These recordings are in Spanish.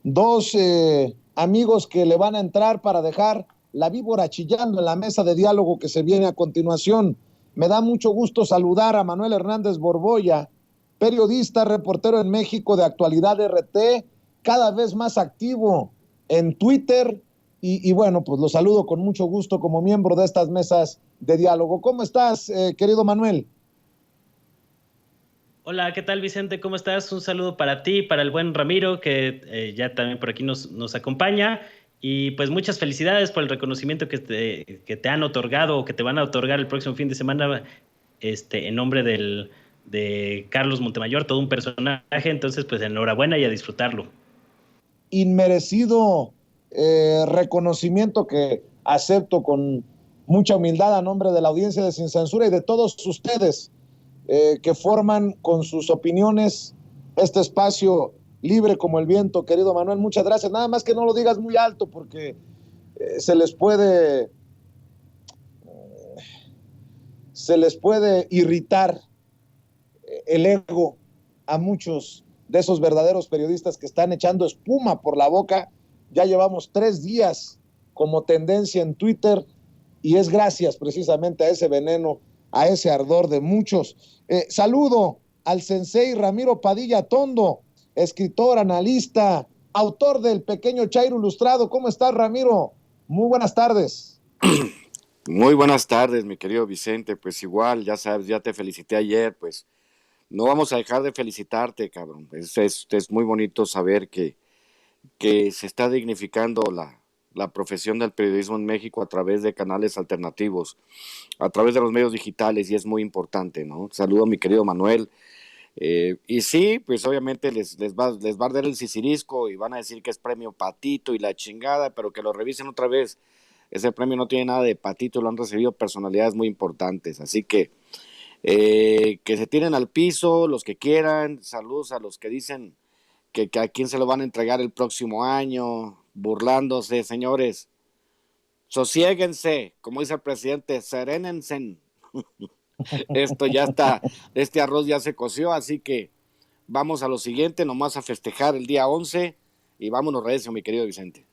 dos amigos que le van a entrar para dejar la víbora chillando en la mesa de diálogo que se viene a continuación. Me da mucho gusto saludar a Manuel Hernández Borboya, periodista, reportero en México de Actualidad RT, cada vez más activo en Twitter y bueno, pues lo saludo con mucho gusto como miembro de estas mesas de diálogo. ¿Cómo estás, querido Manuel? Hola, ¿qué tal Vicente? ¿Cómo estás? Un saludo para ti, para el buen Ramiro, que ya también por aquí nos acompaña. Y pues muchas felicidades por el reconocimiento que te han otorgado o que te van a otorgar el próximo fin de semana, en nombre de Carlos Montemayor, todo un personaje. Entonces, pues enhorabuena y a disfrutarlo. Inmerecido reconocimiento que acepto con mucha humildad a nombre de la audiencia de Sin Censura y de todos ustedes que forman con sus opiniones este espacio libre como el viento, querido Manuel. Muchas gracias. Nada más que no lo digas muy alto porque se les puede irritar el ego a muchos de esos verdaderos periodistas que están echando espuma por la boca. Ya llevamos 3 días como tendencia en Twitter y es gracias precisamente a ese veneno, a ese ardor de muchos. Saludo al sensei Ramiro Padilla Tondo, escritor, analista, autor del Pequeño Chairo Ilustrado. ¿Cómo estás, Ramiro? Muy buenas tardes. Muy buenas tardes, mi querido Vicente. Pues igual, ya sabes, ya te felicité ayer, pues no vamos a dejar de felicitarte, cabrón. Es muy bonito saber que se está dignificando la profesión del periodismo en México a través de canales alternativos, a través de los medios digitales, y es muy importante, ¿no? Saludo a mi querido Manuel. Y sí, pues obviamente les va a arder el sisirisco y van a decir que es premio Patito y la chingada, pero que lo revisen otra vez. Ese premio no tiene nada de Patito, lo han recibido personalidades muy importantes, así que se tiren al piso los que quieran. Saludos a los que dicen que a quién se lo van a entregar el próximo año, burlándose, señores. Sosiéguense, como dice el presidente, serénense. Esto ya está, este arroz ya se coció, así que vamos a lo siguiente, nomás a festejar el día 11 y vámonos recio, mi querido Vicente.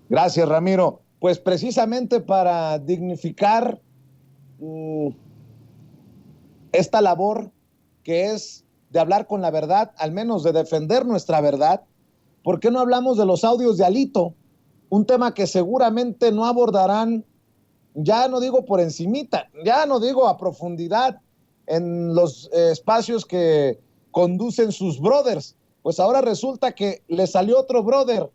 Gracias, Ramiro. Pues precisamente para dignificar esta labor que es de hablar con la verdad, al menos de defender nuestra verdad, ¿por qué no hablamos de los audios de Alito? Un tema que seguramente no abordarán, ya no digo por encimita, ya no digo a profundidad en los espacios que conducen sus brothers. Pues ahora resulta que le salió otro brother,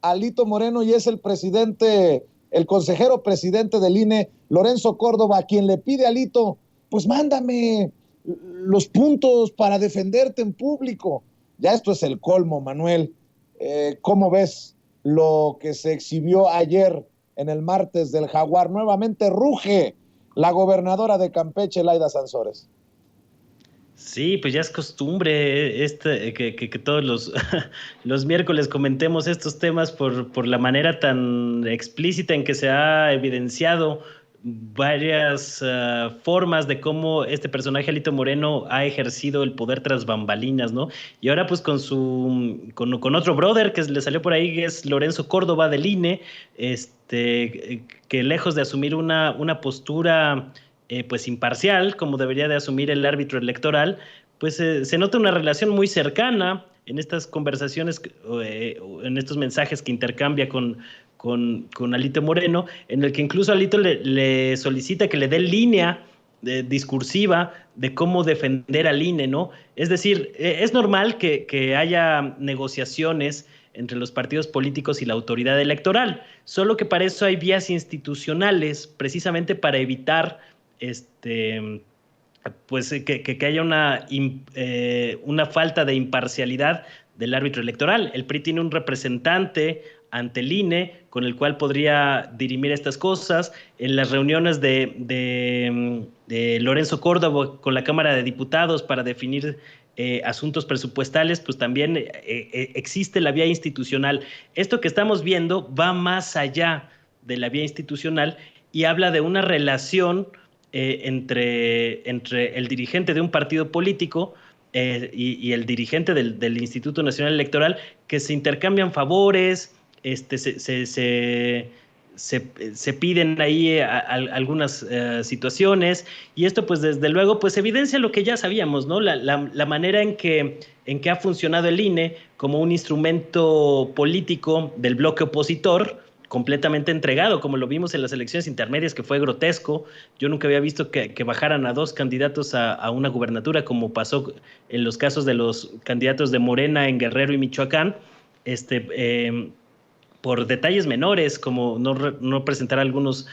Alito Moreno, y es el presidente, el consejero presidente del INE, Lorenzo Córdoba, a quien le pide a Alito, pues mándame los puntos para defenderte en público. Ya esto es el colmo, Manuel. ¿Cómo ves lo que se exhibió ayer en el martes del Jaguar? Nuevamente ruge la gobernadora de Campeche, Laida Sansores. Sí, pues ya es costumbre que todos los miércoles comentemos estos temas por la manera tan explícita en que se ha evidenciado varias formas de cómo este personaje Alito Moreno ha ejercido el poder tras bambalinas, ¿no? Y ahora pues con otro brother que le salió por ahí, que es Lorenzo Córdoba del INE, que lejos de asumir una postura pues imparcial, como debería de asumir el árbitro electoral, pues se nota una relación muy cercana en estas conversaciones, en estos mensajes que intercambia con Alito Moreno, en el que incluso Alito le solicita que le dé línea discursiva de cómo defender al INE, ¿no? Es decir, es normal que haya negociaciones entre los partidos políticos y la autoridad electoral, solo que para eso hay vías institucionales, precisamente para evitar pues que haya una falta de imparcialidad del árbitro electoral. El PRI tiene un representante ante el INE con el cual podría dirimir estas cosas. En las reuniones de Lorenzo Córdoba con la Cámara de Diputados para definir asuntos presupuestales, pues también existe la vía institucional. Esto que estamos viendo va más allá de la vía institucional y habla de una relación entre el dirigente de un partido político y el dirigente del Instituto Nacional Electoral, que se intercambian favores, se piden ahí algunas situaciones, y esto pues desde luego pues evidencia lo que ya sabíamos, ¿no? La manera en que ha funcionado el INE como un instrumento político del bloque opositor, completamente entregado, como lo vimos en las elecciones intermedias, que fue grotesco. Yo nunca había visto que bajaran a dos candidatos a una gubernatura, como pasó en los casos de los candidatos de Morena en Guerrero y Michoacán, por detalles menores, como no presentar algunos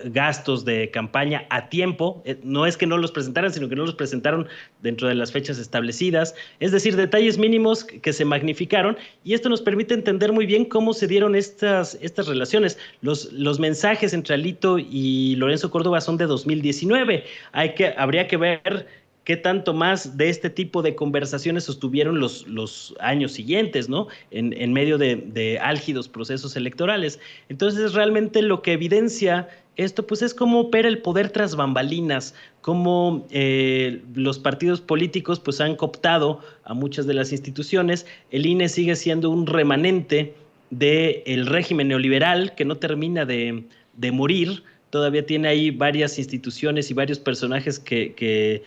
gastos de campaña a tiempo. No es que no los presentaran, sino que no los presentaron dentro de las fechas establecidas. Es decir, detalles mínimos que se magnificaron, y esto nos permite entender muy bien cómo se dieron estas relaciones. Los mensajes entre Alito y Lorenzo Córdoba son de 2019. Habría que ver qué tanto más de este tipo de conversaciones sostuvieron los años siguientes, ¿no? En medio de álgidos procesos electorales. Entonces, realmente lo que evidencia esto, pues es cómo opera el poder tras bambalinas, cómo los partidos políticos pues han cooptado a muchas de las instituciones. El INE sigue siendo un remanente del régimen neoliberal que no termina de morir. Todavía tiene ahí varias instituciones y varios personajes que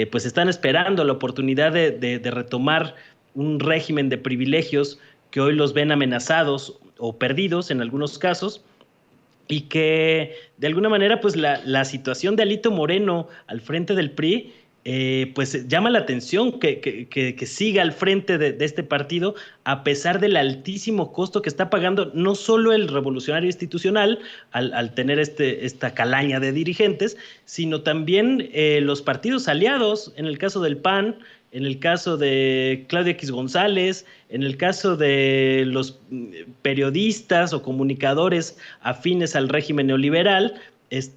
pues están esperando la oportunidad de retomar un régimen de privilegios que hoy los ven amenazados o perdidos en algunos casos, y que de alguna manera pues la situación de Alito Moreno al frente del PRI pues llama la atención que siga al frente de este partido, a pesar del altísimo costo que está pagando no solo el revolucionario institucional al tener esta calaña de dirigentes, sino también los partidos aliados, en el caso del PAN, en el caso de Claudia X González, en el caso de los periodistas o comunicadores afines al régimen neoliberal. Es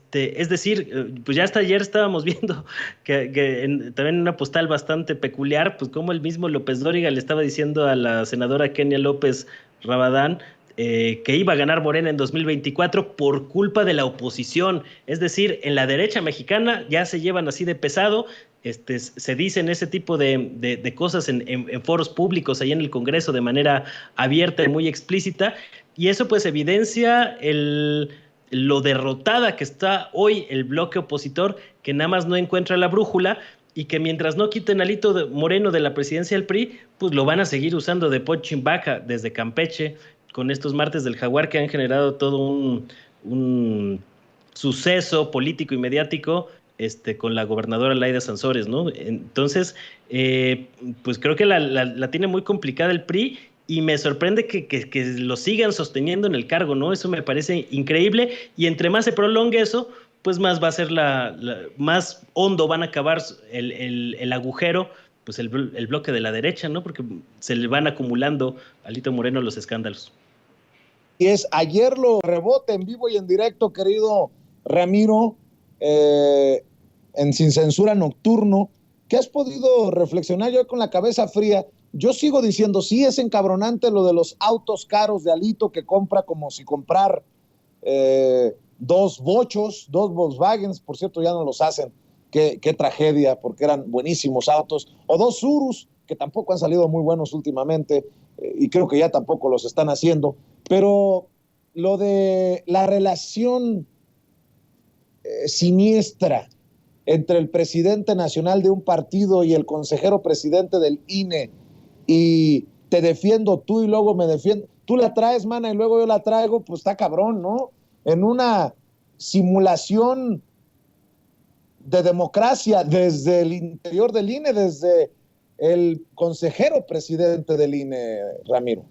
decir, pues ya hasta ayer estábamos viendo también en una postal bastante peculiar, pues como el mismo López Dóriga le estaba diciendo a la senadora Kenia López Rabadán que iba a ganar Morena en 2024 por culpa de la oposición. Es decir, en la derecha mexicana ya se llevan así de pesado. Se dicen ese tipo de cosas en foros públicos, ahí en el Congreso, de manera abierta y muy explícita, y eso pues evidencia lo derrotada que está hoy el bloque opositor, que nada más no encuentra la brújula, y que mientras no quiten a Alito Moreno de la presidencia del PRI, pues lo van a seguir usando de punching bag desde Campeche, con estos martes del Jaguar que han generado todo un suceso político y mediático con la gobernadora Laida Sansores, ¿no? Entonces, pues creo que la tiene muy complicada el PRI, y me sorprende que lo sigan sosteniendo en el cargo, ¿no? Eso me parece increíble, y entre más se prolongue eso, pues más va a ser más hondo van a acabar el agujero, pues el bloque de la derecha, ¿no? Porque se le van acumulando a Alito Moreno los escándalos. Y ayer lo rebote en vivo y en directo, querido Ramiro, en Sin Censura Nocturno. ¿Qué has podido reflexionar? Yo con la cabeza fría, yo sigo diciendo, sí es encabronante lo de los autos caros de Alito, que compra como si comprar dos bochos, dos Volkswagens, por cierto ya no los hacen, qué tragedia, porque eran buenísimos autos, o dos Urus, que tampoco han salido muy buenos últimamente, y creo que ya tampoco los están haciendo, pero lo de la relación siniestra entre el presidente nacional de un partido y el consejero presidente del INE, y te defiendo tú y luego me defiendo, tú la traes, mana, y luego yo la traigo, pues está cabrón, ¿no? En una simulación de democracia desde el interior del INE, desde el consejero presidente del INE, Ramiro.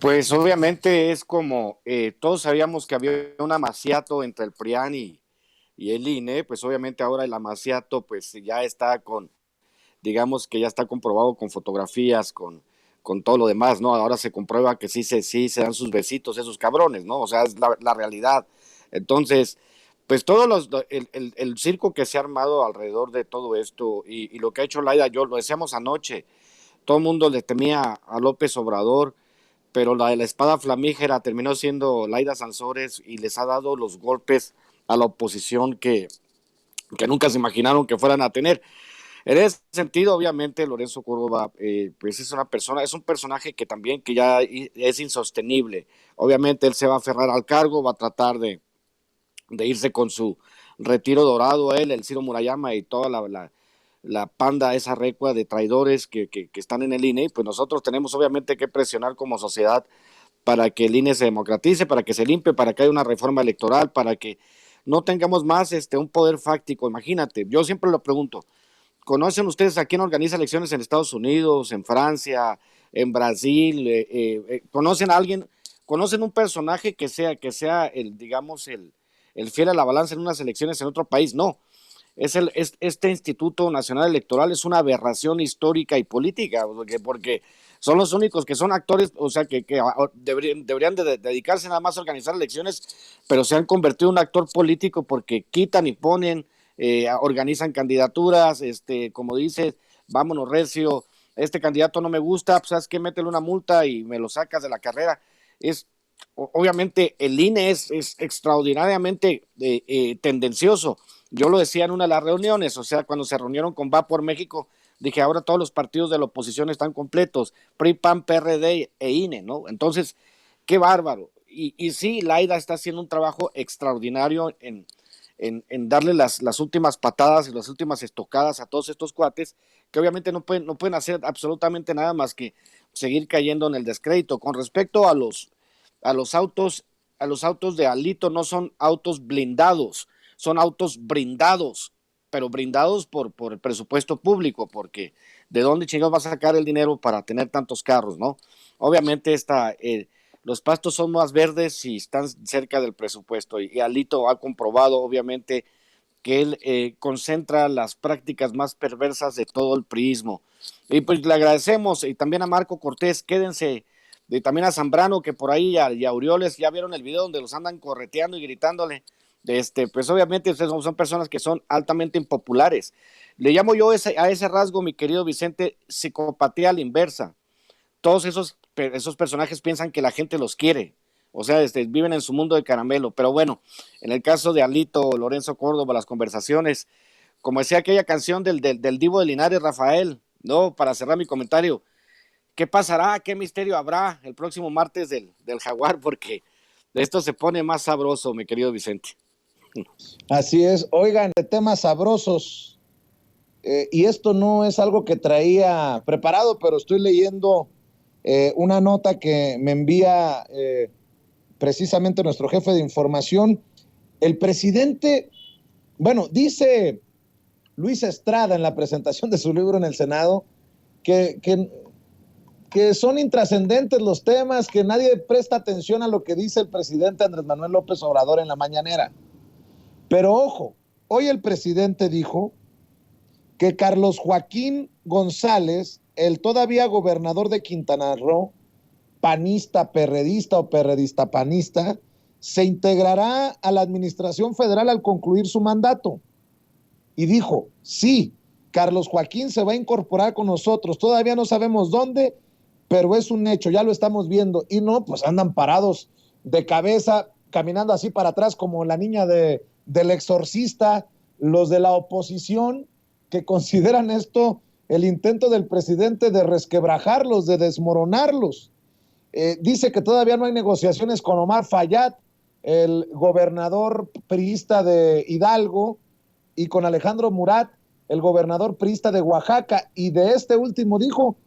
Pues obviamente es como, todos sabíamos que había un amaciato entre el PRIAN y el INE, pues obviamente ahora el amaciato pues ya está digamos que ya está comprobado con fotografías, con todo lo demás, ¿no? Ahora se comprueba que sí se dan sus besitos esos cabrones, ¿no? O sea, es la realidad. Entonces, pues el circo que se ha armado alrededor de todo esto y lo que ha hecho Laida, yo lo decíamos anoche, todo el mundo le temía a López Obrador, pero la de la espada flamígera terminó siendo Laida Sansores, y les ha dado los golpes a la oposición que que nunca se imaginaron que fueran a tener. En ese sentido, obviamente, Lorenzo Córdoba, pues es un personaje que también que ya es insostenible. Obviamente él se va a aferrar al cargo, va a tratar de irse con su retiro dorado, él, el Ciro Murayama y toda la panda, esa recua de traidores que están en el INE, y pues nosotros tenemos obviamente que presionar como sociedad para que el INE se democratice, para que se limpie, para que haya una reforma electoral, para que no tengamos más un poder fáctico. Imagínate, yo siempre lo pregunto, ¿conocen ustedes a quién organiza elecciones en Estados Unidos, en Francia, en Brasil? ¿Conocen a alguien, conocen un personaje que sea el, digamos, el fiel a la balanza en unas elecciones en otro país? No. Este Instituto Nacional Electoral es una aberración histórica y política, porque son los únicos que son actores, o sea, que deberían de dedicarse nada más a organizar elecciones, pero se han convertido en un actor político porque quitan y ponen, organizan candidaturas, como dices, vámonos recio, este candidato no me gusta, pues sabes qué, métele una multa y me lo sacas de la carrera. Obviamente el INE es extraordinariamente tendencioso. Yo lo decía en una de las reuniones, o sea, cuando se reunieron con Va por México, dije, ahora todos los partidos de la oposición están completos, PRI, PAN, PRD e INE, ¿no? Entonces, qué bárbaro. Y sí, Laida está haciendo un trabajo extraordinario en darle las últimas patadas y las últimas estocadas a todos estos cuates, que obviamente no pueden hacer absolutamente nada más que seguir cayendo en el descrédito. Con respecto a los autos de Alito, no son autos blindados, son autos brindados, pero brindados por el presupuesto público, porque ¿de dónde chingados va a sacar el dinero para tener tantos carros, no? Obviamente los pastos son más verdes si están cerca del presupuesto, y Alito ha comprobado, obviamente, que él concentra las prácticas más perversas de todo el priismo. Y pues le agradecemos, y también a Marco Cortés, quédense, y también a Zambrano, que por ahí, y a Urioles, ya vieron el video donde los andan correteando y gritándole. Pues obviamente ustedes son personas que son altamente impopulares. Le llamo yo a ese rasgo, mi querido Vicente, psicopatía a la inversa. Todos esos personajes piensan que la gente los quiere, o sea, viven en su mundo de caramelo. Pero bueno, en el caso de Alito, Lorenzo Córdoba, las conversaciones, como decía aquella canción del Divo de Linares, Rafael, no, para cerrar mi comentario, ¿qué pasará? ¿Qué misterio habrá el próximo martes del Jaguar? Porque esto se pone más sabroso, mi querido Vicente. Así es. Oigan, de temas sabrosos, y esto no es algo que traía preparado, pero estoy leyendo una nota que me envía precisamente nuestro jefe de información. El presidente, bueno, dice Luis Estrada en la presentación de su libro en el Senado que son intrascendentes los temas, que nadie presta atención a lo que dice el presidente Andrés Manuel López Obrador en la mañanera. Pero ojo, hoy el presidente dijo que Carlos Joaquín González, el todavía gobernador de Quintana Roo, panista, perredista o perredista panista, se integrará a la administración federal al concluir su mandato. Y dijo, sí, Carlos Joaquín se va a incorporar con nosotros, todavía no sabemos dónde, pero es un hecho, ya lo estamos viendo. Y no, pues andan parados de cabeza, caminando así para atrás como la niña del exorcista, los de la oposición, que consideran esto el intento del presidente de resquebrajarlos, de desmoronarlos. Dice que todavía no hay negociaciones con Omar Fayad, el gobernador priista de Hidalgo, y con Alejandro Murat, el gobernador priista de Oaxaca. Y de este último dijo,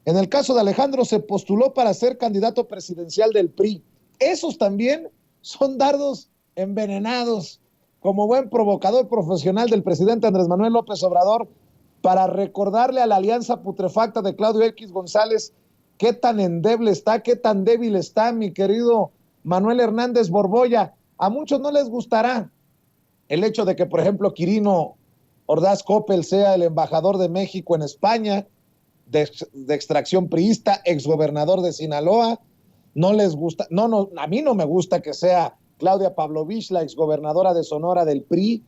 en el caso de Alejandro se postuló para ser candidato presidencial del PRI. Esos también son dardos envenenados, como buen provocador profesional del presidente Andrés Manuel López Obrador, para recordarle a la alianza putrefacta de Claudio X González qué tan endeble está, qué tan débil está, mi querido Manuel Hernández Borbolla. A muchos no les gustará el hecho de que, por ejemplo, Quirino Ordaz Coppel sea el embajador de México en España, de extracción priista, exgobernador de Sinaloa. No les gusta, no, a mí no me gusta que sea Claudia Pavlovich, la exgobernadora de Sonora del PRI,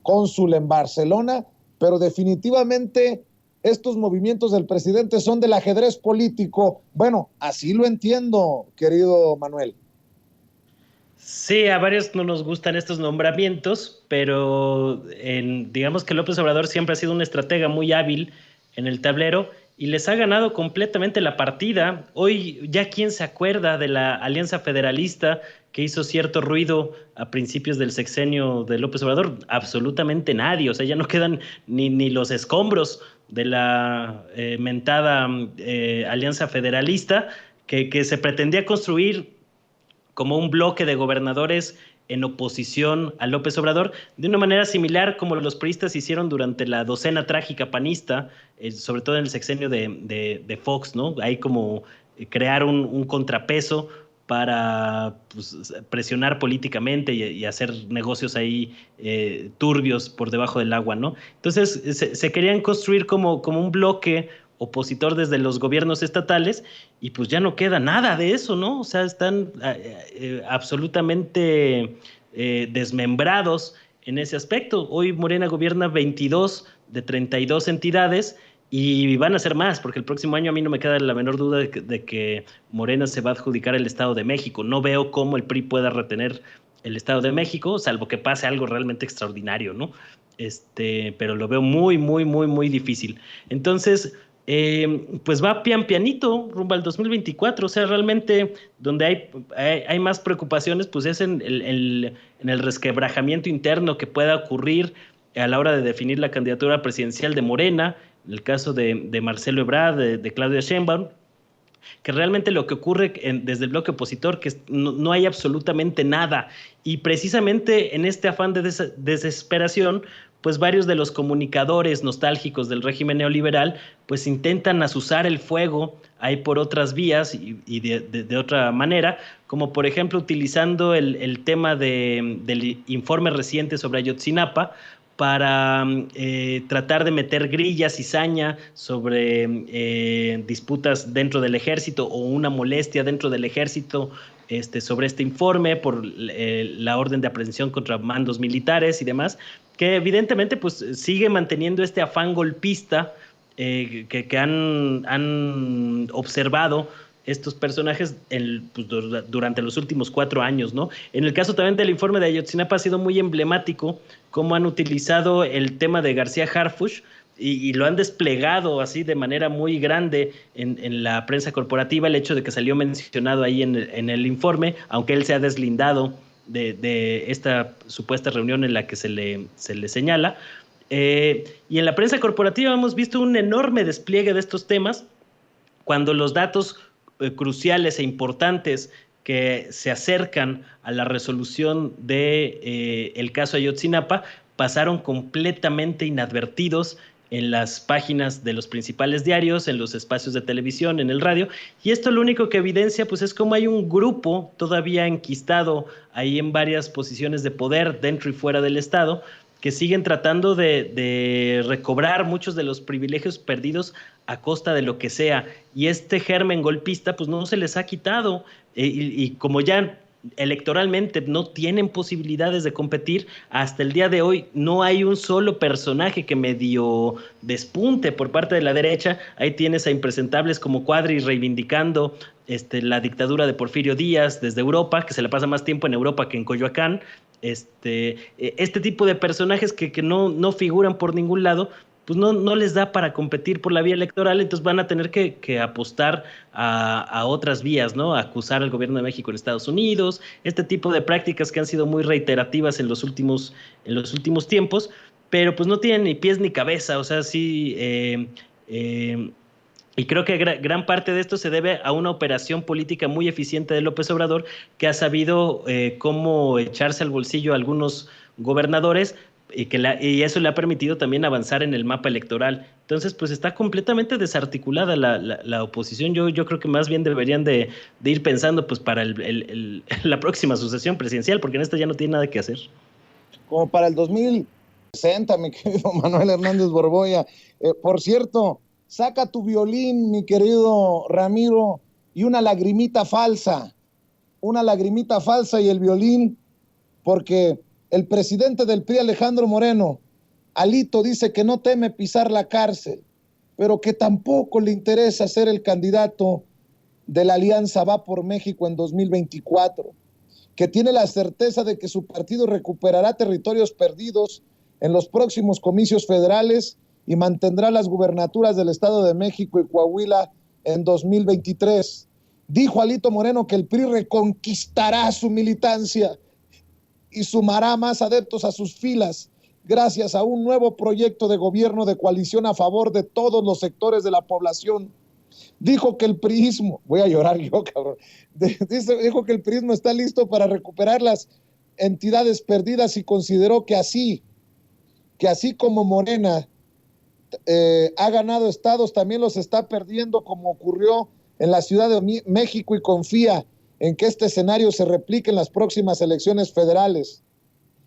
cónsul en Barcelona, pero definitivamente estos movimientos del presidente son del ajedrez político. Bueno, así lo entiendo, querido Manuel. Sí, a varios no nos gustan estos nombramientos, pero digamos que López Obrador siempre ha sido un estratega muy hábil en el tablero y les ha ganado completamente la partida. Hoy ya quién se acuerda de la Alianza Federalista que hizo cierto ruido a principios del sexenio de López Obrador, absolutamente nadie, o sea, ya no quedan ni los escombros de la mentada Alianza Federalista que se pretendía construir como un bloque de gobernadores en oposición a López Obrador, de una manera similar como los priistas hicieron durante la docena trágica panista, sobre todo en el sexenio de Fox, ¿no? Hay como crear un contrapeso para pues, presionar políticamente y hacer negocios ahí turbios por debajo del agua, ¿no? Entonces se querían construir como un bloque opositor desde los gobiernos estatales y pues ya no queda nada de eso, ¿no? O sea, están absolutamente desmembrados en ese aspecto. Hoy Morena gobierna 22 de 32 entidades y van a ser más, porque el próximo año a mí no me queda la menor duda de que Morena se va a adjudicar el Estado de México. No veo cómo el PRI pueda retener el Estado de México, salvo que pase algo realmente extraordinario, ¿no? Pero lo veo muy, muy, muy, muy difícil. Entonces, pues va pian pianito rumbo al 2024, o sea, realmente donde hay más preocupaciones, pues es en el resquebrajamiento interno que pueda ocurrir a la hora de definir la candidatura presidencial de Morena, en el caso de Marcelo Ebrard, de Claudia Sheinbaum, que realmente lo que ocurre desde el bloque opositor, que no hay absolutamente nada. Y precisamente en este afán de desesperación, pues varios de los comunicadores nostálgicos del régimen neoliberal, pues intentan azuzar el fuego ahí por otras vías y de otra manera, como por ejemplo utilizando el tema del informe reciente sobre Ayotzinapa, para tratar de meter grilla, cizaña sobre disputas dentro del ejército o una molestia dentro del ejército sobre este informe por la orden de aprehensión contra mandos militares y demás, que evidentemente pues sigue manteniendo este afán golpista que han observado estos personajes pues, durante los últimos 4 años, ¿no? En el caso también del informe de Ayotzinapa ha sido muy emblemático cómo han utilizado el tema de García Harfuch y lo han desplegado así de manera muy grande en la prensa corporativa, el hecho de que salió mencionado ahí en el informe, aunque él se ha deslindado de esta supuesta reunión en la que se le señala. Y en la prensa corporativa hemos visto un enorme despliegue de estos temas cuando los datos cruciales e importantes que se acercan a la resolución de el caso Ayotzinapa pasaron completamente inadvertidos en las páginas de los principales diarios, en los espacios de televisión, en el radio, y esto lo único que evidencia pues es como hay un grupo todavía enquistado ahí en varias posiciones de poder dentro y fuera del Estado, que siguen tratando de recobrar muchos de los privilegios perdidos a costa de lo que sea. Y este germen golpista, pues no se les ha quitado. Y como ya electoralmente no tienen posibilidades de competir, hasta el día de hoy no hay un solo personaje que medio despunte por parte de la derecha. Ahí tienes a impresentables como Cuadri reivindicando la dictadura de Porfirio Díaz desde Europa, que se le pasa más tiempo en Europa que en Coyoacán. Este tipo de personajes que no figuran por ningún lado, pues no les da para competir por la vía electoral, entonces van a tener que apostar a otras vías, ¿no? A acusar al gobierno de México en Estados Unidos, este tipo de prácticas que han sido muy reiterativas en los últimos tiempos, pero pues no tienen ni pies ni cabeza, o sea, sí. Y creo que gran parte de esto se debe a una operación política muy eficiente de López Obrador, que ha sabido cómo echarse al bolsillo a algunos gobernadores y eso le ha permitido también avanzar en el mapa electoral. Entonces, pues está completamente desarticulada la oposición. Yo creo que más bien deberían de ir pensando pues para la próxima sucesión presidencial, porque en esta ya no tiene nada que hacer. Como para el 2060, mi querido Manuel Hernández Borboya. Por cierto, saca tu violín, mi querido Ramiro, y una lagrimita falsa y el violín, porque el presidente del PRI, Alejandro Moreno, Alito, dice que no teme pisar la cárcel, pero que tampoco le interesa ser el candidato de la Alianza Va por México en 2024. que tiene la certeza de que su partido recuperará territorios perdidos en los próximos comicios federales y mantendrá las gubernaturas del Estado de México y Coahuila en 2023. Dijo Alito Moreno que el PRI reconquistará su militancia y sumará más adeptos a sus filas gracias a un nuevo proyecto de gobierno de coalición a favor de todos los sectores de la población. Dijo que el priismo, voy a llorar yo, cabrón, dijo que el priismo está listo para recuperar las entidades perdidas y consideró que así como Morena ha ganado estados, también los está perdiendo, como ocurrió en la Ciudad de México, y confía en que este escenario se replique en las próximas elecciones federales.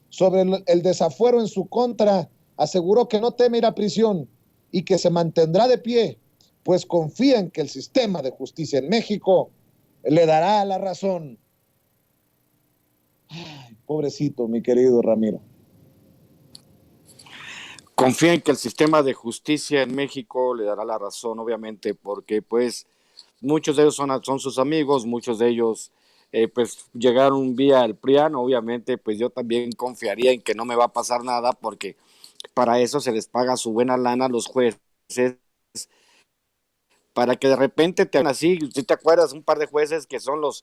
Sobre el desafuero en su contra, aseguró que no teme ir a prisión y que se mantendrá de pie, pues confía en que el sistema de justicia en México le dará la razón. Ay, pobrecito, mi querido Ramiro. Confía en que el sistema de justicia en México le dará la razón, obviamente, porque pues muchos de ellos son sus amigos, muchos de ellos pues llegaron vía el PRIAN, obviamente pues yo también confiaría en que no me va a pasar nada, porque para eso se les paga su buena lana a los jueces, para que de repente te hagan así. Si te acuerdas, un par de jueces que son los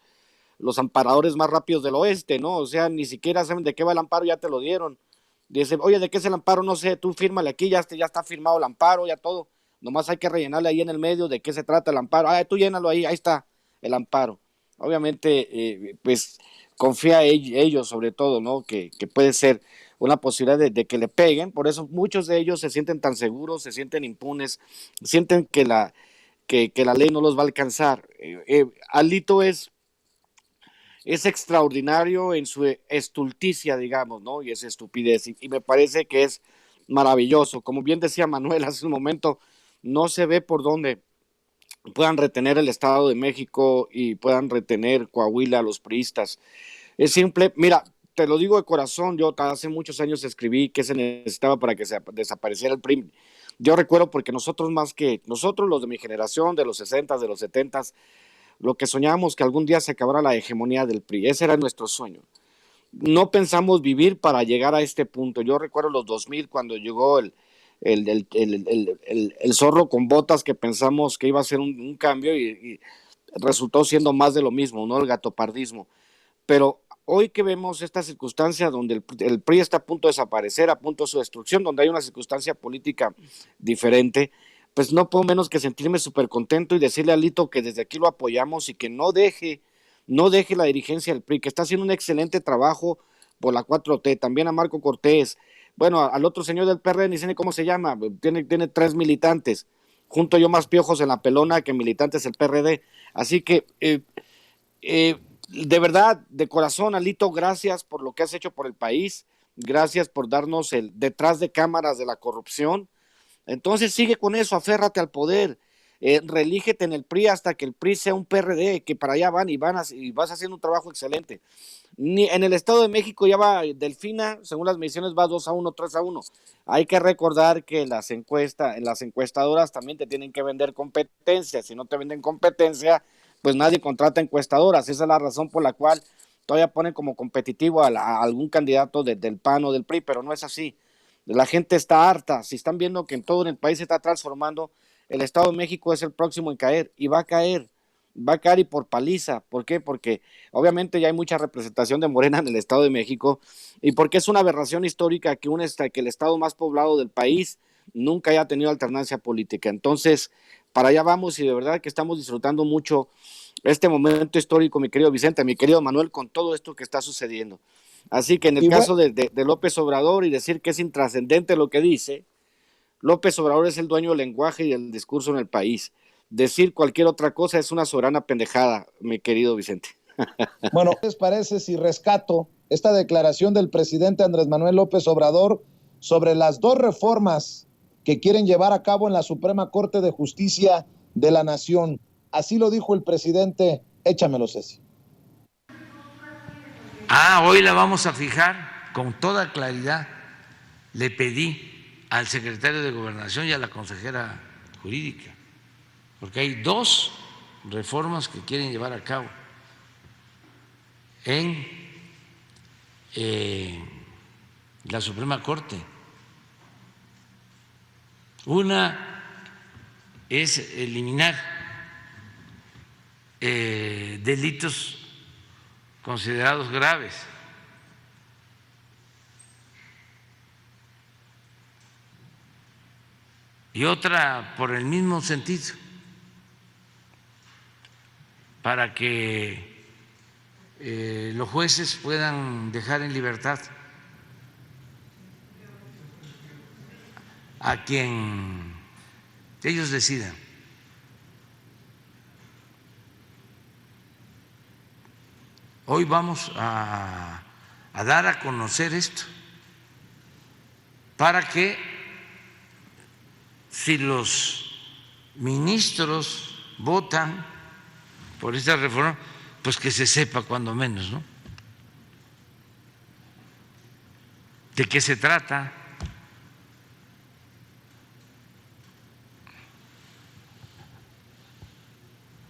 amparadores más rápidos del oeste, ¿no? O sea, ni siquiera saben de qué va el amparo, ya te lo dieron. Dice, oye, ¿de qué es el amparo? No sé, tú fírmale aquí, ya está firmado el amparo, ya todo. Nomás hay que rellenarle ahí en el medio de qué se trata el amparo. Ah, tú llénalo ahí está el amparo. Obviamente, pues confía ellos sobre todo, ¿no? Que puede ser una posibilidad de que le peguen. Por eso muchos de ellos se sienten tan seguros, se sienten impunes, sienten que la ley no los va a alcanzar. Alito es extraordinario en su estulticia, digamos, ¿no? Y esa estupidez. Y me parece que es maravilloso. Como bien decía Manuel hace un momento, no se ve por dónde puedan retener el Estado de México y puedan retener Coahuila a los priistas. Es simple, mira, te lo digo de corazón, yo hace muchos años escribí que se necesitaba para que se desapareciera el PRI. Yo recuerdo porque nosotros, los de mi generación, de los 60, de los 70, lo que soñábamos que algún día se acabara la hegemonía del PRI, ese era nuestro sueño. No pensamos vivir para llegar a este punto. Yo recuerdo los 2000 cuando llegó el zorro con botas, que pensamos que iba a ser un cambio y resultó siendo más de lo mismo, ¿no? El gatopardismo. Pero hoy que vemos esta circunstancia donde el PRI está a punto de desaparecer, a punto de su destrucción, donde hay una circunstancia política diferente, pues no puedo menos que sentirme súper contento y decirle a Alito que desde aquí lo apoyamos y que no deje la dirigencia del PRI, que está haciendo un excelente trabajo por la 4T, también a Marco Cortés, bueno, al otro señor del PRD, ni sé ni cómo se llama, tiene 3 militantes, junto yo más piojos en la pelona que militantes del PRD, así que de verdad, de corazón, Alito, gracias por lo que has hecho por el país, gracias por darnos el detrás de cámaras de la corrupción. Entonces sigue con eso, aférrate al poder, relígete en el PRI hasta que el PRI sea un PRD, que para allá van y vas haciendo un trabajo excelente. En el Estado de México ya va Delfina, según las mediciones va 2-1, 3-1. Hay que recordar que las encuestadoras también te tienen que vender competencia. Si no te venden competencia, pues nadie contrata encuestadoras. Esa es la razón por la cual todavía ponen como competitivo a algún candidato del PAN o del PRI, pero no es así. La gente está harta. Si están viendo que en todo el país se está transformando, el Estado de México es el próximo en caer y va a caer y por paliza. ¿Por qué? Porque obviamente ya hay mucha representación de Morena en el Estado de México y porque es una aberración histórica que el estado más poblado del país nunca haya tenido alternancia política. Entonces, para allá vamos y de verdad que estamos disfrutando mucho este momento histórico, mi querido Vicente, mi querido Manuel, con todo esto que está sucediendo. Así que en el caso de López Obrador y decir que es intrascendente lo que dice, López Obrador es el dueño del lenguaje y del discurso en el país. Decir cualquier otra cosa es una soberana pendejada, mi querido Vicente. Bueno, ¿qué les parece si rescato esta declaración del presidente Andrés Manuel López Obrador sobre las 2 reformas que quieren llevar a cabo en la Suprema Corte de Justicia de la Nación? Así lo dijo el presidente. Échamelo, Ceci. Hoy la vamos a fijar con toda claridad. Le pedí al secretario de Gobernación y a la consejera jurídica, porque hay 2 reformas que quieren llevar a cabo en la Suprema Corte. Una es eliminar delitos considerados graves. Y otra por el mismo sentido, para que los jueces puedan dejar en libertad a quien ellos decidan. Hoy vamos a dar a conocer esto para que, si los ministros votan por esta reforma, pues que se sepa cuando menos, ¿no? ¿De qué se trata?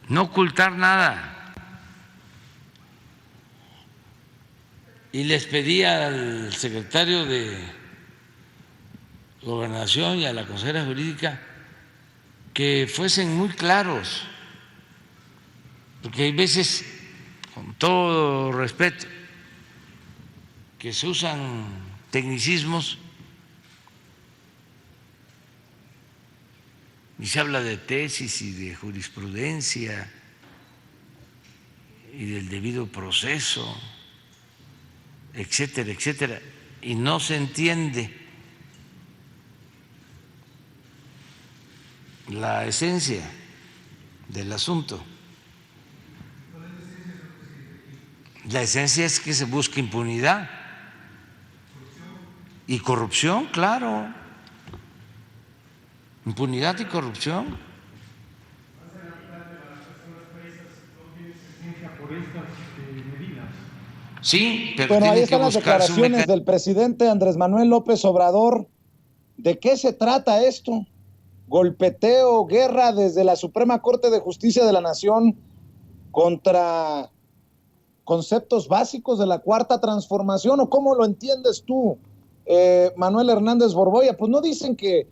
No ocultar nada. Y les pedí al secretario de Gobernación y a la consejera jurídica que fuesen muy claros, porque hay veces, con todo respeto, que se usan tecnicismos y se habla de tesis y de jurisprudencia y del debido proceso, etcétera, etcétera, y no se entiende la esencia del asunto. La esencia es que se busque impunidad y corrupción, claro. Impunidad y corrupción. Sí, pero bueno, ahí tiene que están las buscarse un declaraciones del presidente Andrés Manuel López Obrador. ¿De qué se trata esto? Golpeteo, guerra desde la Suprema Corte de Justicia de la Nación contra conceptos básicos de la Cuarta Transformación, ¿o cómo lo entiendes tú, Manuel Hernández Borboya? Pues no dicen que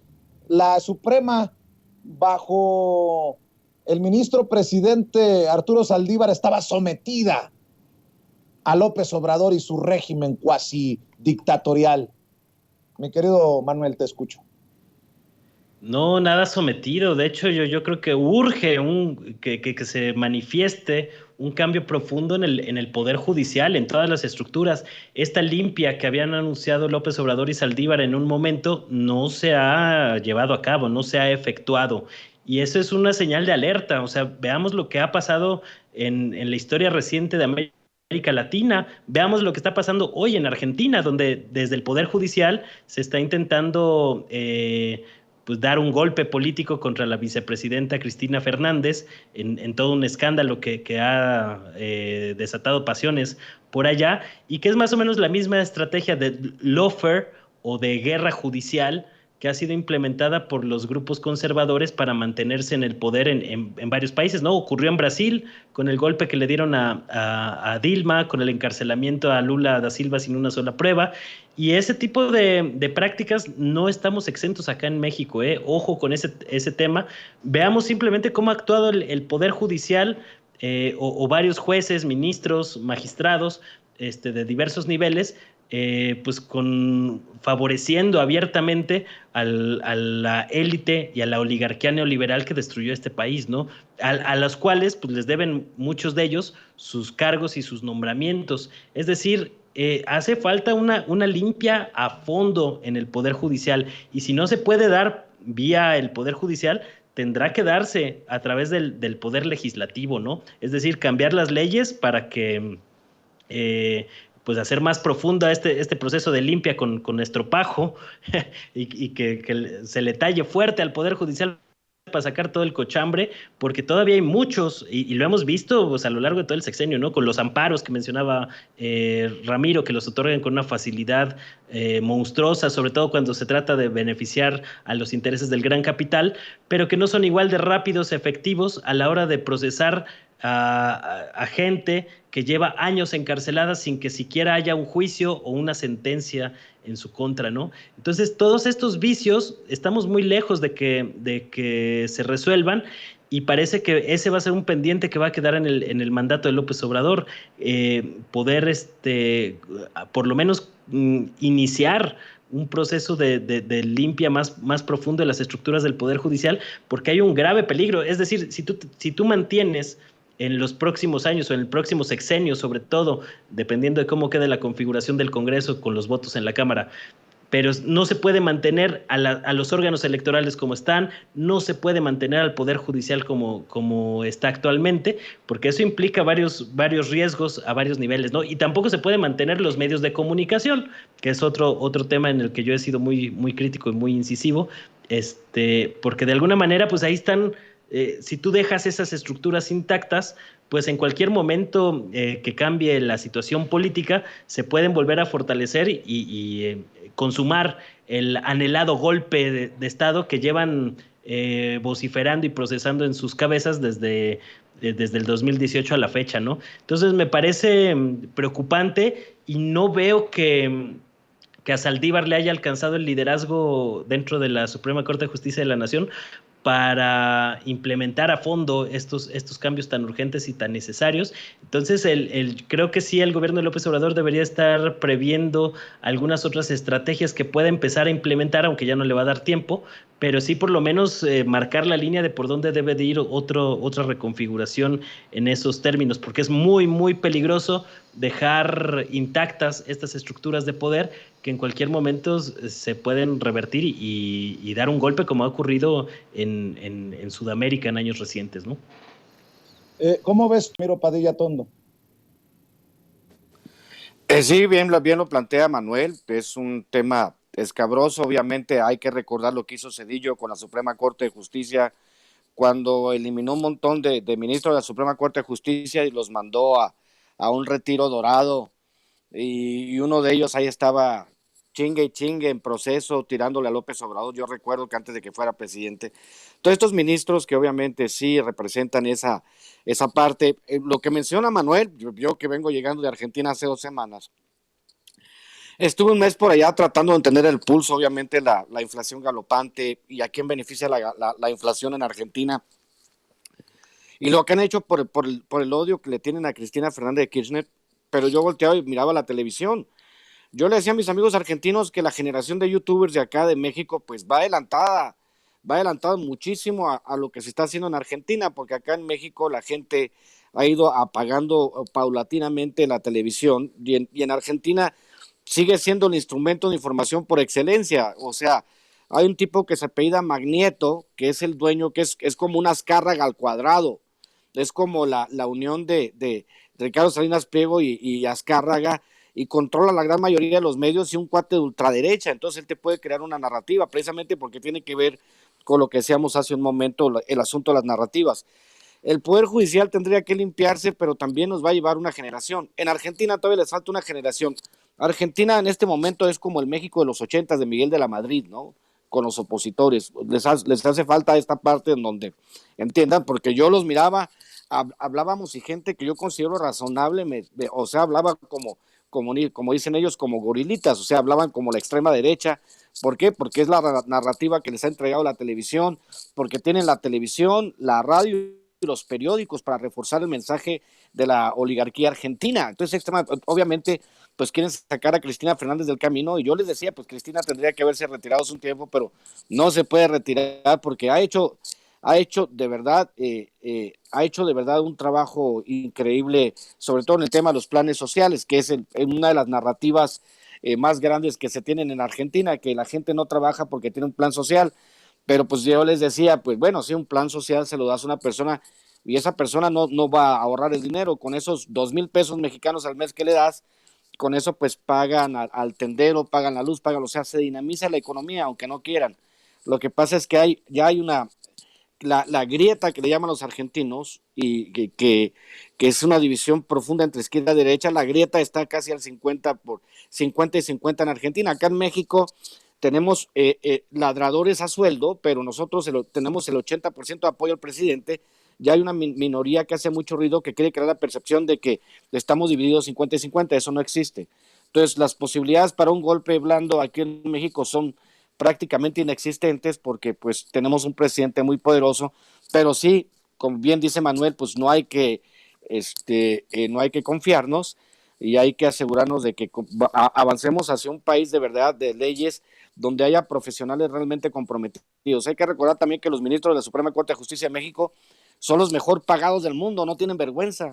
la Suprema, bajo el ministro presidente Arturo Saldívar, estaba sometida a López Obrador y su régimen cuasi dictatorial. Mi querido Manuel, te escucho. No, nada sometido. De hecho, yo creo que urge que se manifieste un cambio profundo en el Poder Judicial, en todas las estructuras. Esta limpia que habían anunciado López Obrador y Saldívar en un momento no se ha llevado a cabo, no se ha efectuado. Y eso es una señal de alerta. O sea, veamos lo que ha pasado en la historia reciente de América Latina. Veamos lo que está pasando hoy en Argentina, donde desde el Poder Judicial se está intentando pues dar un golpe político contra la vicepresidenta Cristina Fernández en todo un escándalo que ha desatado pasiones por allá, y que es más o menos la misma estrategia de lawfare o de guerra judicial que ha sido implementada por los grupos conservadores para mantenerse en el poder en varios países, ¿no? Ocurrió en Brasil con el golpe que le dieron a Dilma, con el encarcelamiento a Lula da Silva sin una sola prueba, y ese tipo de prácticas no estamos exentos acá en México, ¿eh? Ojo con ese tema. Veamos simplemente cómo ha actuado el Poder Judicial o varios jueces, ministros, magistrados de diversos niveles, pues favoreciendo abiertamente a la élite y a la oligarquía neoliberal que destruyó este país, ¿no? A las cuales pues les deben muchos de ellos sus cargos y sus nombramientos. Es decir, hace falta una limpia a fondo en el Poder Judicial, y si no se puede dar vía el Poder Judicial, tendrá que darse a través del Poder Legislativo, ¿no? Es decir, cambiar las leyes para que pues hacer más profunda este proceso de limpia con estropajo y que se le talle fuerte al Poder Judicial para sacar todo el cochambre, porque todavía hay muchos, y lo hemos visto pues, a lo largo de todo el sexenio, ¿no? Con los amparos que mencionaba Ramiro, que los otorgan con una facilidad monstruosa, sobre todo cuando se trata de beneficiar a los intereses del gran capital, pero que no son igual de rápidos, efectivos a la hora de procesar a gente que lleva años encarcelada sin que siquiera haya un juicio o una sentencia en su contra, ¿no? Entonces, todos estos vicios estamos muy lejos de que se resuelvan y parece que ese va a ser un pendiente que va a quedar en el mandato de López Obrador, poder, por lo menos, iniciar un proceso de limpia más profundo de las estructuras del Poder Judicial, porque hay un grave peligro. Es decir, si tú mantienes en los próximos años o en el próximo sexenio, sobre todo, dependiendo de cómo quede la configuración del Congreso con los votos en la Cámara, pero no se puede mantener a los órganos electorales como están, no se puede mantener al Poder Judicial como está actualmente, porque eso implica varios riesgos a varios niveles, ¿no? Y tampoco se puede mantener los medios de comunicación, que es otro tema en el que yo he sido muy crítico y muy incisivo, porque de alguna manera, pues ahí están, si tú dejas esas estructuras intactas, pues en cualquier momento que cambie la situación política, se pueden volver a fortalecer y consumar el anhelado golpe de Estado que llevan vociferando y procesando en sus cabezas desde el 2018 a la fecha, ¿no? Entonces me parece preocupante y no veo que a Saldívar le haya alcanzado el liderazgo dentro de la Suprema Corte de Justicia de la Nación para implementar a fondo estos cambios tan urgentes y tan necesarios. Entonces, creo que sí, el gobierno de López Obrador debería estar previendo algunas otras estrategias que pueda empezar a implementar, aunque ya no le va a dar tiempo, pero sí por lo menos marcar la línea de por dónde debe de ir otra reconfiguración en esos términos, porque es muy peligroso dejar intactas estas estructuras de poder que en cualquier momento se pueden revertir y dar un golpe como ha ocurrido en Sudamérica en años recientes, ¿no? ¿Cómo ves, Miro Padilla Tondo? Sí, bien lo plantea Manuel, es un tema escabroso, obviamente hay que recordar lo que hizo Zedillo con la Suprema Corte de Justicia cuando eliminó un montón de ministros de la Suprema Corte de Justicia y los mandó a un retiro dorado, y uno de ellos ahí estaba chingue y chingue en proceso tirándole a López Obrador. Yo recuerdo que antes de que fuera presidente, todos estos ministros que obviamente sí representan esa parte, lo que menciona Manuel, yo que vengo llegando de Argentina hace 2 semanas, estuve un mes por allá tratando de entender el pulso, obviamente la inflación galopante y a quién beneficia la inflación en Argentina y lo que han hecho por el odio que le tienen a Cristina Fernández de Kirchner. Pero yo volteaba y miraba la televisión. Yo le decía a mis amigos argentinos que la generación de youtubers de acá de México pues va adelantada muchísimo a lo que se está haciendo en Argentina, porque acá en México la gente ha ido apagando paulatinamente la televisión y en Argentina sigue siendo el instrumento de información por excelencia. O sea, hay un tipo que se apellida Magnieto, que es el dueño, que es como una Azcárraga al cuadrado, es como la unión de Ricardo Salinas Pliego y Azcárraga, y controla la gran mayoría de los medios y un cuate de ultraderecha. Entonces él te puede crear una narrativa, precisamente porque tiene que ver con lo que decíamos hace un momento, el asunto de las narrativas. El Poder Judicial tendría que limpiarse, pero también nos va a llevar una generación. En Argentina todavía les falta una generación. Argentina en este momento es como el México de los 80 de Miguel de la Madrid, ¿no? Con los opositores. Les hace falta esta parte en donde entiendan, porque yo los miraba, hablábamos y gente que yo considero razonable, o sea, hablaba como dicen ellos, como gorilitas, o sea, hablaban como la extrema derecha. ¿Por qué? Porque es la narrativa que les ha entregado la televisión, porque tienen la televisión, la radio y los periódicos para reforzar el mensaje de la oligarquía argentina. Entonces, obviamente, pues quieren sacar a Cristina Fernández del camino, y yo les decía, pues Cristina tendría que haberse retirado hace un tiempo, pero no se puede retirar porque ha hecho de verdad un trabajo increíble, sobre todo en el tema de los planes sociales, que es una de las narrativas más grandes que se tienen en Argentina, que la gente no trabaja porque tiene un plan social. Pero pues yo les decía, pues bueno, si un plan social se lo das a una persona y esa persona no va a ahorrar el dinero, con esos 2,000 pesos mexicanos al mes que le das, con eso pues pagan al tendero, pagan la luz, o sea, se dinamiza la economía aunque no quieran. Lo que pasa es que ya hay la grieta que le llaman los argentinos, y que es una división profunda entre izquierda y derecha. La grieta está casi al 50 y 50 en Argentina. Acá en México tenemos ladradores a sueldo, pero nosotros tenemos el 80% de apoyo al presidente ya hay una minoría que hace mucho ruido, que quiere crear la percepción de que estamos divididos 50 y 50, eso no existe. Entonces, las posibilidades para un golpe blando aquí en México son prácticamente inexistentes porque pues tenemos un presidente muy poderoso, pero sí, como bien dice Manuel, pues no hay que confiarnos y hay que asegurarnos de que avancemos hacia un país de verdad, de leyes, donde haya profesionales realmente comprometidos. Hay que recordar también que los ministros de la Suprema Corte de Justicia de México son los mejor pagados del mundo, no tienen vergüenza.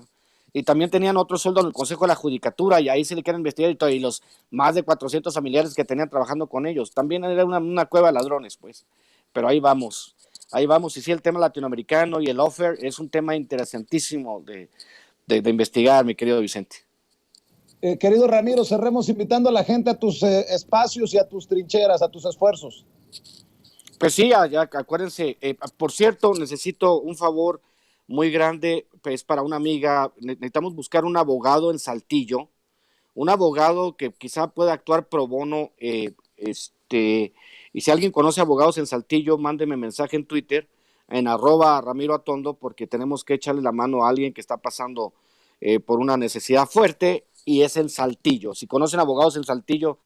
Y también tenían otro sueldo en el Consejo de la Judicatura, y ahí se le quieren investigar, y los más de 400 familiares que tenían trabajando con ellos. También era una cueva de ladrones, pues. Pero ahí vamos. Y sí, el tema latinoamericano y el offer es un tema interesantísimo de investigar, mi querido Vicente. Querido Ramiro, cerremos invitando a la gente a tus espacios y a tus trincheras, a tus esfuerzos. Pues sí, ya acuérdense, por cierto, necesito un favor muy grande, pues para una amiga, necesitamos buscar un abogado en Saltillo, un abogado que quizá pueda actuar pro bono, y si alguien conoce abogados en Saltillo, mándeme mensaje en Twitter, en @RamiroAtondo, porque tenemos que echarle la mano a alguien que está pasando por una necesidad fuerte, y es en Saltillo. Si conocen abogados en Saltillo,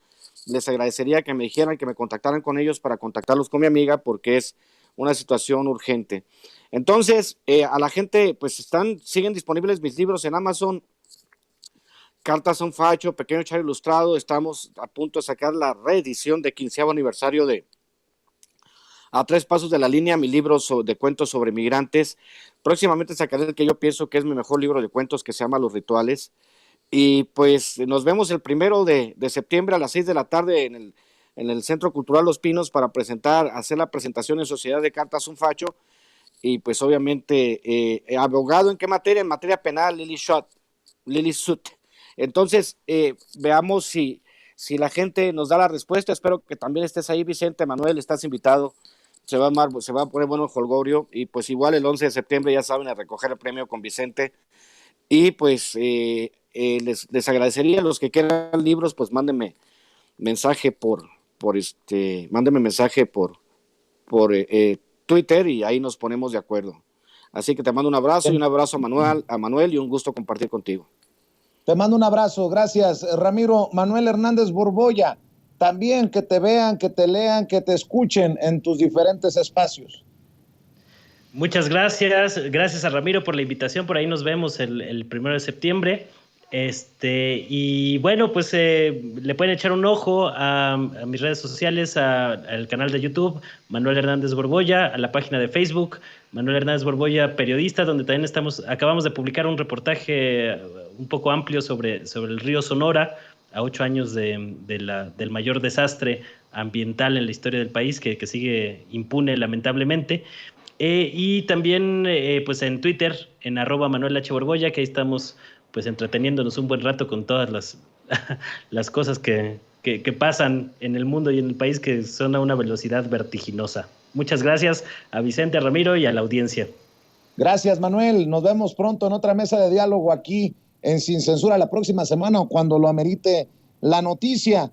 les agradecería que me dijeran, que me contactaran con ellos para contactarlos con mi amiga, porque es una situación urgente. Entonces, a la gente, pues siguen disponibles mis libros en Amazon. Cartas a un Facho, Pequeño Chairo Ilustrado. Estamos a punto de sacar la reedición de 15º aniversario de A Tres Pasos de la Línea, mi libro de cuentos sobre migrantes. Próximamente sacaré el que yo pienso que es mi mejor libro de cuentos, que se llama Los Rituales. Y pues nos vemos el 1 de septiembre a las 6 de la tarde en el Centro Cultural Los Pinos para hacer la presentación en Sociedad de Cartas un Facho. Y pues obviamente, abogado, ¿en qué materia? En materia penal, Lili Sut. Entonces, veamos si la gente nos da la respuesta. Espero que también estés ahí, Vicente. Manuel, estás invitado. Se va a poner bueno el jolgorio. Y pues igual el 11 de septiembre, ya saben, a recoger el premio con Vicente. Y pues les agradecería a los que quieran libros, pues mándenme mensaje por Twitter, y ahí nos ponemos de acuerdo. Así que te mando un abrazo, y un abrazo a Manuel, y un gusto compartir contigo. Te mando un abrazo, gracias, Ramiro. Manuel Hernández Borboya, también que te vean, que te lean, que te escuchen en tus diferentes espacios. Muchas gracias a Ramiro por la invitación, por ahí nos vemos el 1 de septiembre. Y bueno, pues le pueden echar un ojo a mis redes sociales, al canal de YouTube, Manuel Hernández Borboya, a la página de Facebook, Manuel Hernández Borboya, periodista, donde también acabamos de publicar un reportaje un poco amplio sobre el río Sonora, a 8 años del mayor desastre ambiental en la historia del país, que sigue impune lamentablemente. Y también pues en Twitter, en @ManuelH Borboya, que ahí estamos pues entreteniéndonos un buen rato con todas las cosas que pasan en el mundo y en el país, que son a una velocidad vertiginosa. Muchas gracias a Vicente, a Ramiro y a la audiencia. Gracias, Manuel. Nos vemos pronto en otra mesa de diálogo aquí en Sin Censura la próxima semana, o cuando lo amerite la noticia.